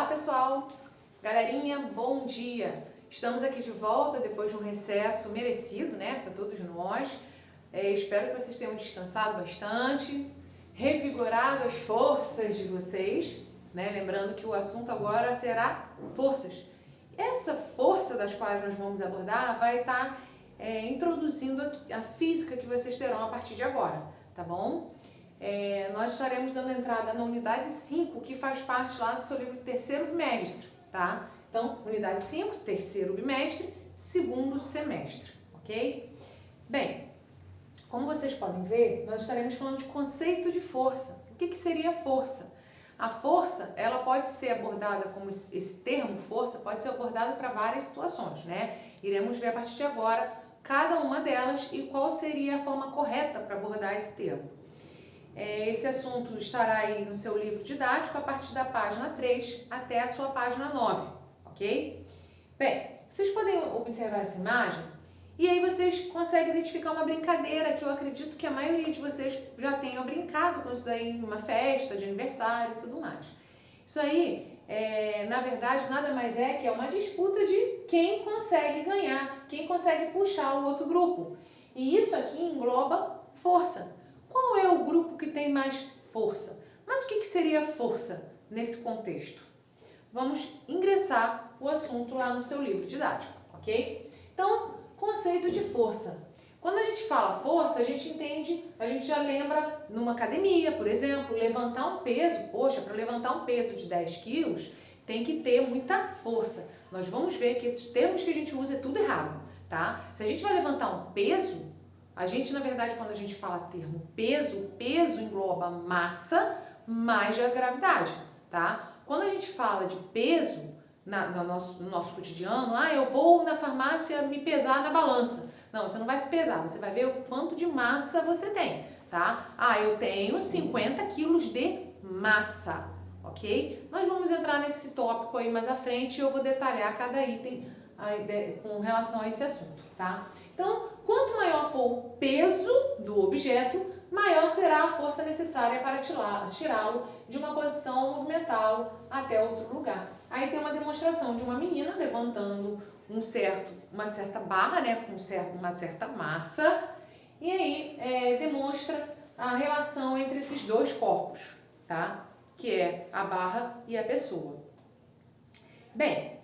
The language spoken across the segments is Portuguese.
pessoal! Galerinha, bom dia! Estamos aqui de volta depois de um recesso merecido, né, para todos nós. Espero que vocês tenham descansado bastante, revigorado as forças de vocês, né? Lembrando que o assunto agora será forças. Essa força das quais nós vamos abordar vai estar introduzindo a física que vocês terão a partir de agora, tá bom? Nós estaremos dando entrada na unidade 5, que faz parte lá do seu livro terceiro bimestre, tá? Então, unidade 5, terceiro bimestre, segundo semestre, ok? Bem, como vocês podem ver, nós estaremos falando de conceito de força. O que seria força? A força, ela pode ser abordada como esse termo, força, pode ser abordada para várias situações, né? Iremos ver a partir de agora cada uma delas e qual seria a forma correta para abordar esse termo. Esse assunto estará aí no seu livro didático a partir da página 3 até a sua página 9, ok? Bem, vocês podem observar essa imagem e aí vocês conseguem identificar uma brincadeira que eu acredito que a maioria de vocês já tenham brincado com isso daí em uma festa de aniversário e tudo mais. Isso aí, na verdade, nada mais é que uma disputa de quem consegue ganhar, quem consegue puxar o outro grupo. E isso aqui engloba força. Qual é o grupo que tem mais força? Mas o que seria força nesse contexto? Vamos ingressar o assunto lá no seu livro didático, ok? Então, conceito de força. Quando a gente fala força, a gente entende, a gente já lembra numa academia, por exemplo, levantar um peso. Poxa, para levantar um peso de 10 quilos, tem que ter muita força. Nós vamos ver que esses termos que a gente usa é tudo errado, tá? Se a gente vai levantar um peso, a gente, na verdade, quando a gente fala termo peso, peso engloba massa mais a gravidade, tá? Quando a gente fala de peso no nosso cotidiano, eu vou na farmácia me pesar na balança. Não, você não vai se pesar, você vai ver o quanto de massa você tem, tá? Eu tenho 50 quilos de massa, ok? Nós vamos entrar nesse tópico aí mais à frente e eu vou detalhar cada item com relação a esse assunto, tá? Então, quanto maior for o peso do objeto, maior será a força necessária para tirá-lo de uma posição movimental até outro lugar. Aí tem uma demonstração de uma menina levantando uma certa barra, né, com uma certa massa, e aí demonstra a relação entre esses dois corpos, tá? Que é a barra e a pessoa. Bem,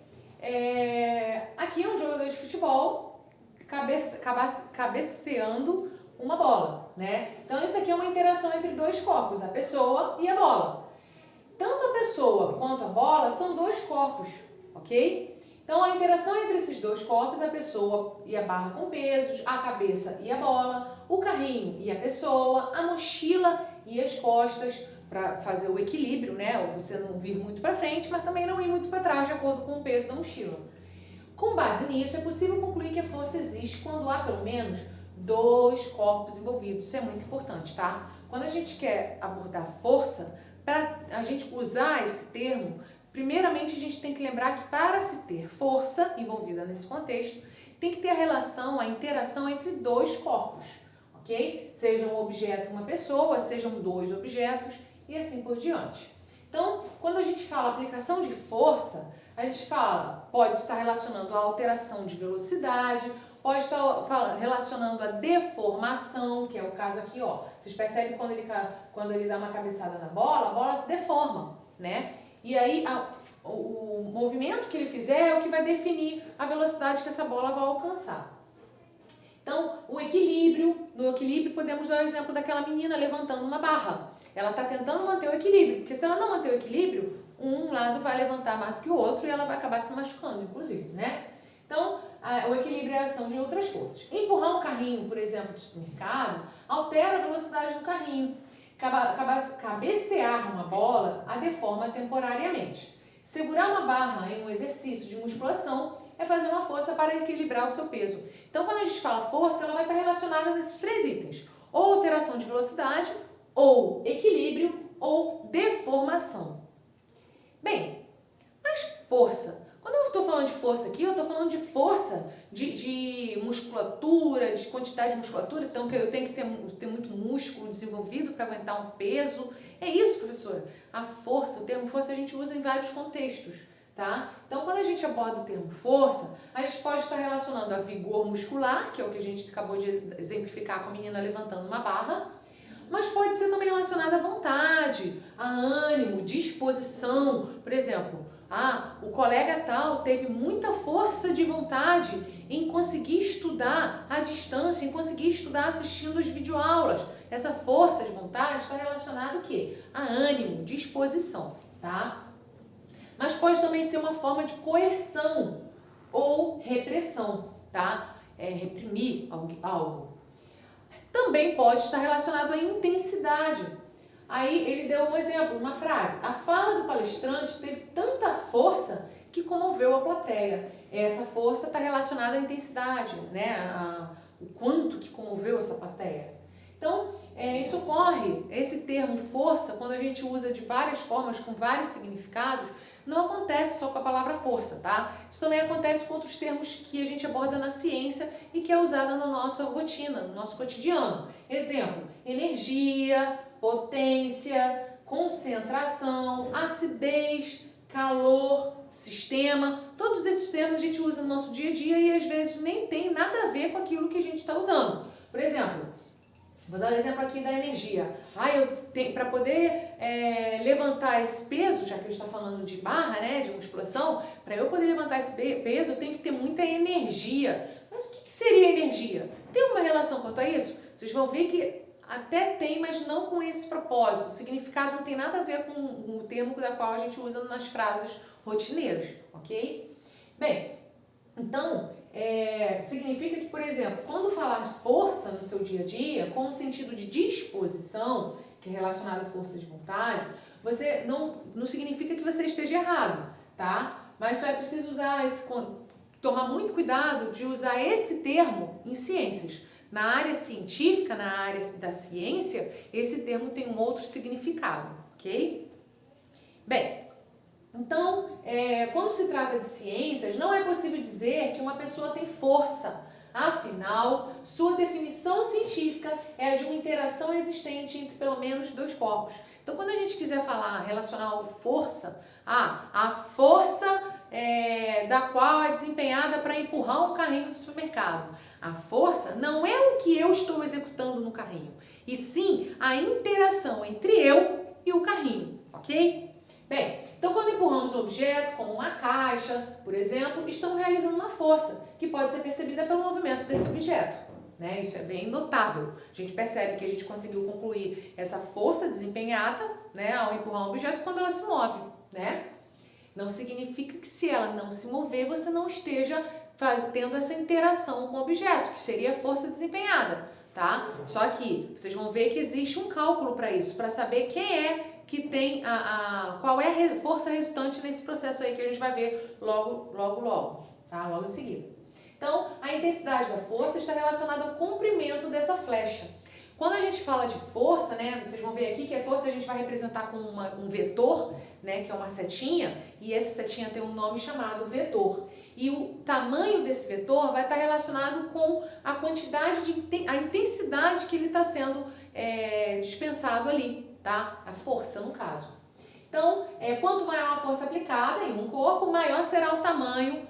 aqui é um jogador de futebol cabeceando uma bola, né? Então isso aqui é uma interação entre dois corpos, a pessoa e a bola. Tanto a pessoa quanto a bola são dois corpos, ok? Então a interação entre esses dois corpos, a pessoa e a barra com pesos, a cabeça e a bola, o carrinho e a pessoa, a mochila e as costas, para fazer o equilíbrio, né? Ou você não vir muito para frente, mas também não ir muito para trás de acordo com o peso da mochila. Com base nisso, é possível concluir que a força existe quando há pelo menos dois corpos envolvidos. Isso é muito importante, tá? Quando a gente quer abordar força, para a gente usar esse termo, primeiramente a gente tem que lembrar que para se ter força envolvida nesse contexto, tem que ter a relação, a interação entre dois corpos, ok? Seja um objeto uma pessoa, sejam dois objetos e assim por diante. Então, quando a gente fala aplicação de força, a gente pode estar relacionando a alteração de velocidade, pode estar relacionando a deformação, que é o caso aqui, ó. Vocês percebem que quando ele dá uma cabeçada na bola, a bola se deforma, né? E aí o movimento que ele fizer é o que vai definir a velocidade que essa bola vai alcançar. Então, no equilíbrio podemos dar o exemplo daquela menina levantando uma barra. Ela está tentando manter o equilíbrio, porque se ela não manter o equilíbrio, um lado vai levantar mais do que o outro e ela vai acabar se machucando, inclusive, né? Então, o equilíbrio é a ação de outras forças. Empurrar um carrinho, por exemplo, de supermercado, altera a velocidade do carrinho. Cabecear uma bola a deforma temporariamente. Segurar uma barra em um exercício de musculação é fazer uma força para equilibrar o seu peso. Então, quando a gente fala força, ela vai estar relacionada nesses três itens. Ou alteração de velocidade, ou equilíbrio, ou deformação. Bem, mas força. Quando eu estou falando de força aqui, eu estou falando de força de musculatura, de quantidade de musculatura, então que eu tenho que ter muito músculo desenvolvido para aguentar um peso. É isso, professora. A força, o termo força a gente usa em vários contextos, tá? Então, quando a gente aborda o termo força, a gente pode estar relacionando a vigor muscular, que é o que a gente acabou de exemplificar com a menina levantando uma barra, mas pode ser também relacionado à vontade, a ânimo, disposição. Por exemplo, o colega tal teve muita força de vontade em conseguir estudar à distância, em conseguir estudar assistindo as videoaulas. Essa força de vontade está relacionada ao quê? A ânimo, disposição, tá? Mas pode também ser uma forma de coerção ou repressão, tá? Reprimir algo. Também pode estar relacionado à intensidade. Aí ele deu um exemplo, uma frase. A fala do palestrante teve tanta força que comoveu a plateia. Essa força está relacionada à intensidade, né? O quanto que comoveu essa plateia. Então, isso ocorre, esse termo força, quando a gente usa de várias formas, com vários significados, não acontece só com a palavra força, tá? Isso também acontece com outros termos que a gente aborda na ciência e que é usada na nossa rotina, no nosso cotidiano. Exemplo, energia, potência, concentração, acidez, calor, sistema. Todos esses termos a gente usa no nosso dia a dia e às vezes nem tem nada a ver com aquilo que a gente está usando. Por exemplo, vou dar um exemplo aqui da energia. Eu tenho, para poder levantar esse peso, já que a gente está falando de barra, né, de musculação, para eu poder levantar esse peso, eu tenho que ter muita energia. Mas o que seria energia? Tem uma relação quanto a isso? Vocês vão ver que até tem, mas não com esse propósito. O significado não tem nada a ver com o termo da qual a gente usa nas frases rotineiras, ok? Bem, então, significa que, por exemplo, quando falar força no seu dia a dia, com o sentido de disposição, que é relacionado à força de vontade, você não significa que você esteja errado, tá? Mas só é preciso tomar muito cuidado de usar esse termo em ciências. Na área científica, na área da ciência, esse termo tem um outro significado, ok? Bem, então, quando se trata de ciências, não é possível dizer que uma pessoa tem força. Afinal, sua definição científica é a de uma interação existente entre pelo menos dois corpos. Então, quando a gente quiser relacionar força, a força da qual é desempenhada para empurrar um carrinho do supermercado. A força não é o que eu estou executando no carrinho, e sim a interação entre eu e o carrinho, ok? Bem, então quando empurramos um objeto, como uma caixa, por exemplo, estamos realizando uma força, que pode ser percebida pelo movimento desse objeto, né? Isso é bem notável. A gente percebe que a gente conseguiu concluir essa força desempenhada, né, ao empurrar um objeto quando ela se move, né? Não significa que se ela não se mover, você não esteja tendo essa interação com o objeto, que seria a força desempenhada, tá? Só que vocês vão ver que existe um cálculo para isso, para saber quem é que tem qual é a força resultante nesse processo aí que a gente vai ver logo, tá? Logo em seguida. Então, a intensidade da força está relacionada ao comprimento dessa flecha. Quando a gente fala de força, né, vocês vão ver aqui que a força a gente vai representar com um vetor, né, que é uma setinha, e essa setinha tem um nome chamado vetor. E o tamanho desse vetor vai estar relacionado com a quantidade a intensidade que ele está sendo dispensado ali, tá? A força, no caso. Então, quanto maior a força aplicada em um corpo, maior será o tamanho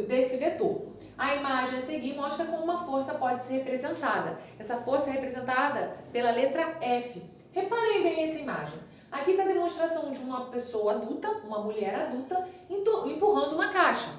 desse vetor. A imagem a seguir mostra como uma força pode ser representada. Essa força é representada pela letra F. Reparem bem essa imagem. Aqui está a demonstração de uma pessoa adulta, uma mulher adulta, empurrando uma caixa.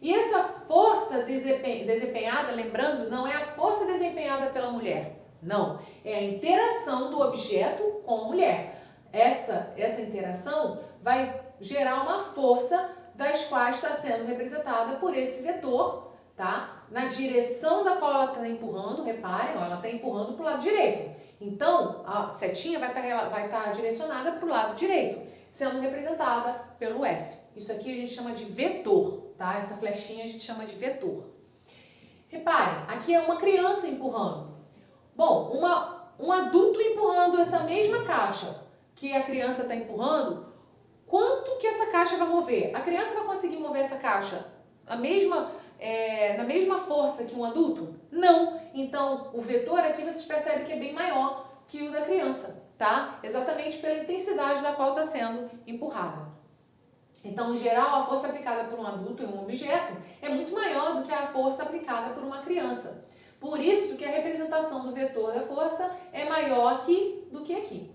E essa força desempenhada, lembrando, não é a força desempenhada pela mulher. Não, é a interação do objeto com a mulher. Essa interação vai gerar uma força das quais está sendo representada por esse vetor, tá? Na direção da qual ela está empurrando, reparem, ela está empurrando para o lado direito. Então, a setinha vai estar direcionada para o lado direito, sendo representada pelo F. Isso aqui a gente chama de vetor, tá? Essa flechinha a gente chama de vetor. Reparem, aqui é uma criança empurrando. Bom, um adulto empurrando essa mesma caixa que a criança está empurrando, quanto que essa caixa vai mover? A criança vai conseguir mover essa caixa na mesma força que um adulto? Não. Então, o vetor aqui vocês percebem que é bem maior que o da criança, tá? Exatamente pela intensidade da qual está sendo empurrada. Então, em geral, a força aplicada por um adulto em um objeto é muito maior do que a força aplicada por uma criança. Por isso que a representação do vetor da força é maior aqui do que aqui.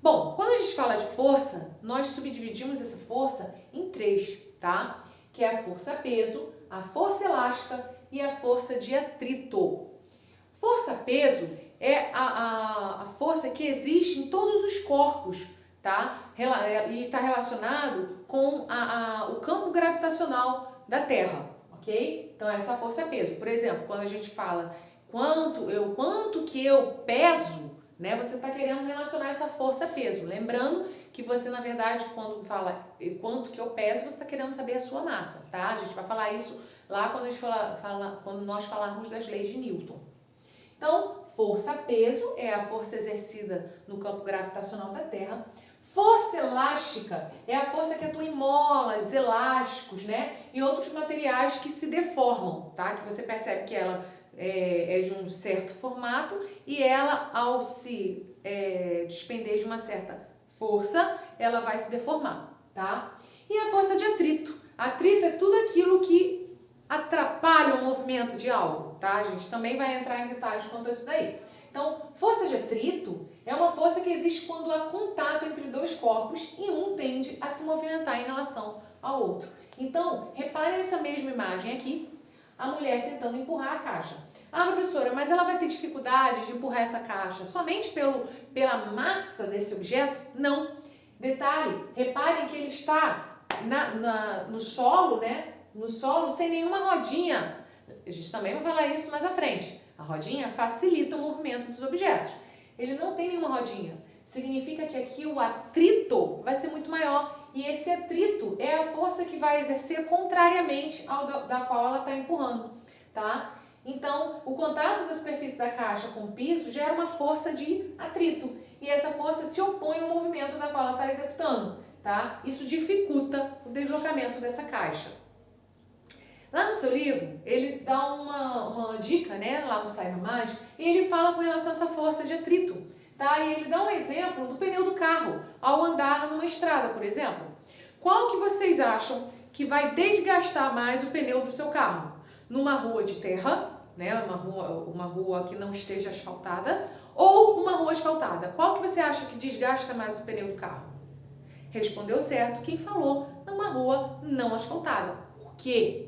Bom, quando a gente fala de força, nós subdividimos essa força em três, tá? Que é a força-peso, a força elástica e a força de atrito. Força-peso é a força que existe em todos os corpos, tá? E está relacionado com o campo gravitacional da Terra, ok? Então, essa força-peso. Por exemplo, quando a gente fala quanto que eu peso, né? Você está querendo relacionar essa força-peso. Lembrando que você, na verdade, quando fala quanto que eu peso, você está querendo saber a sua massa, tá? A gente vai falar isso lá quando nós falarmos das leis de Newton. Então, força-peso é a força exercida no campo gravitacional da Terra. Força elástica é a força que atua em molas, elásticos, né? E outros materiais que se deformam, tá? Que você percebe que ela é de um certo formato e ela, ao se despender de uma certa força, ela vai se deformar, tá? E a força de atrito. Atrito é tudo aquilo que atrapalha o movimento de algo, tá? A gente também vai entrar em detalhes quanto a isso daí. Então, força de atrito é uma força que existe quando há contato entre dois corpos e um tende a se movimentar em relação ao outro. Então, reparem essa mesma imagem aqui, a mulher tentando empurrar a caixa. Ah, professora, mas ela vai ter dificuldade de empurrar essa caixa somente pela massa desse objeto? Não. Detalhe, reparem que ele está no solo, né? No solo sem nenhuma rodinha. A gente também vai falar isso mais à frente. A rodinha facilita o movimento dos objetos. Ele não tem nenhuma rodinha. Significa que aqui o atrito vai ser muito maior. E esse atrito é a força que vai exercer contrariamente ao da qual ela está empurrando, tá? Então, o contato da superfície da caixa com o piso gera uma força de atrito. E essa força se opõe ao movimento da qual ela está executando, tá? Isso dificulta o deslocamento dessa caixa. Lá no seu livro, ele dá uma dica, né, lá no Saiba Mais, e ele fala com relação a essa força de atrito, tá? E ele dá um exemplo do pneu do carro, ao andar numa estrada, por exemplo. Qual que vocês acham que vai desgastar mais o pneu do seu carro? Numa rua de terra, né, uma rua que não esteja asfaltada, ou uma rua asfaltada? Qual que você acha que desgasta mais o pneu do carro? Respondeu certo quem falou numa rua não asfaltada. Por quê?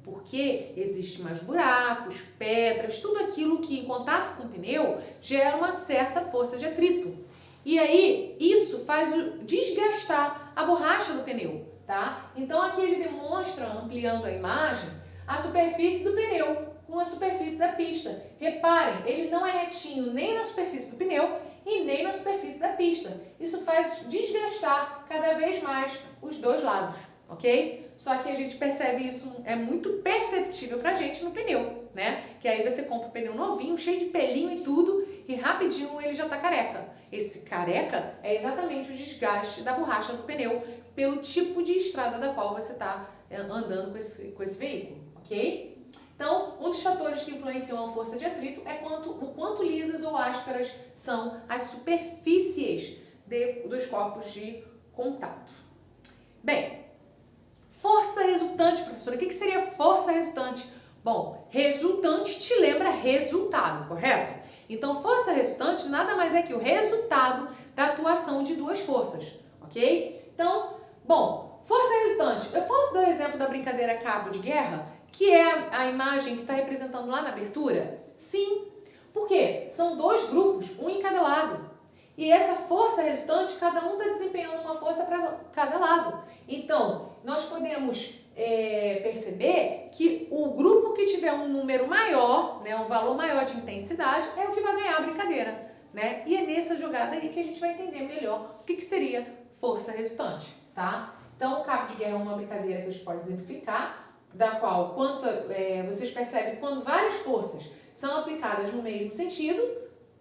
Porque existe mais buracos, pedras, tudo aquilo que em contato com o pneu gera uma certa força de atrito. E aí, isso faz desgastar a borracha do pneu, tá? Então, aqui ele demonstra, ampliando a imagem, a superfície do pneu com a superfície da pista. Reparem, ele não é retinho nem na superfície do pneu e nem na superfície da pista. Isso faz desgastar cada vez mais os dois lados, ok? Só que a gente percebe isso, é muito perceptível pra gente no pneu, né? Que aí você compra um pneu novinho, cheio de pelinho e tudo, e rapidinho ele já tá careca. Esse careca é exatamente o desgaste da borracha do pneu pelo tipo de estrada da qual você tá andando com esse veículo, ok? Então, um dos fatores que influenciam a força de atrito é o quanto lisas ou ásperas são as superfícies dos corpos de contato. Bem, força resultante, professora, o que seria força resultante? Bom, resultante te lembra resultado, correto? Então, força resultante nada mais é que o resultado da atuação de duas forças, ok? Então, bom, força resultante. Eu posso dar o exemplo da brincadeira cabo de guerra, que é a imagem que está representando lá na abertura? Sim. Por quê? São dois grupos, um em cada lado. E essa força resultante, cada um está desempenhando uma força para cada lado. Então, nós podemos perceber que o grupo que tiver um número maior, né, um valor maior de intensidade, é o que vai ganhar a brincadeira, né? E é nessa jogada aí que a gente vai entender melhor o que seria força resultante, tá? Então, o cabo de guerra é uma brincadeira que a gente pode exemplificar, da qual vocês percebem quando várias forças são aplicadas no mesmo sentido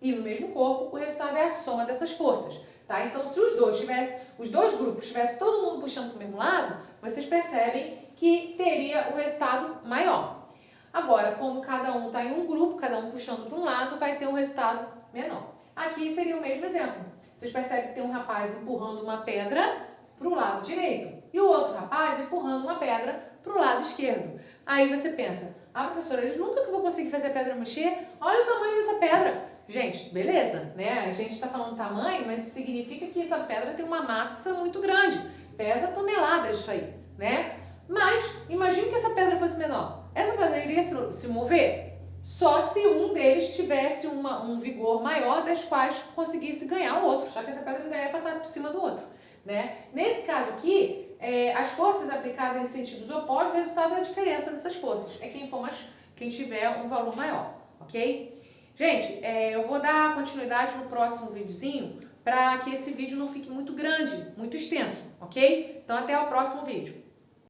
e no mesmo corpo, o resultado é a soma dessas forças. tá? Então, se os dois grupos tivessem todo mundo puxando para o mesmo lado, vocês percebem que teria o resultado maior. Agora, como cada um está em um grupo, cada um puxando para um lado, vai ter um resultado menor. Aqui seria o mesmo exemplo. Vocês percebem que tem um rapaz empurrando uma pedra para o lado direito e o outro rapaz empurrando uma pedra para o lado esquerdo. Aí você pensa, professora, eu nunca que vou conseguir fazer a pedra mexer, olha o tamanho dessa pedra. Gente, beleza, né? A gente está falando tamanho, mas isso significa que essa pedra tem uma massa muito grande, pesa toneladas isso aí, né? Mas imagine que essa pedra fosse menor. Essa pedra iria se mover só se um deles tivesse um vigor maior, das quais conseguisse ganhar o outro, já que essa pedra ainda ia passar por cima do outro, né? Nesse caso aqui, as forças aplicadas em sentidos opostos, o resultado é a diferença dessas forças. É quem tiver um valor maior, ok? Gente, eu vou dar continuidade no próximo videozinho para que esse vídeo não fique muito grande, muito extenso, ok? Então até o próximo vídeo.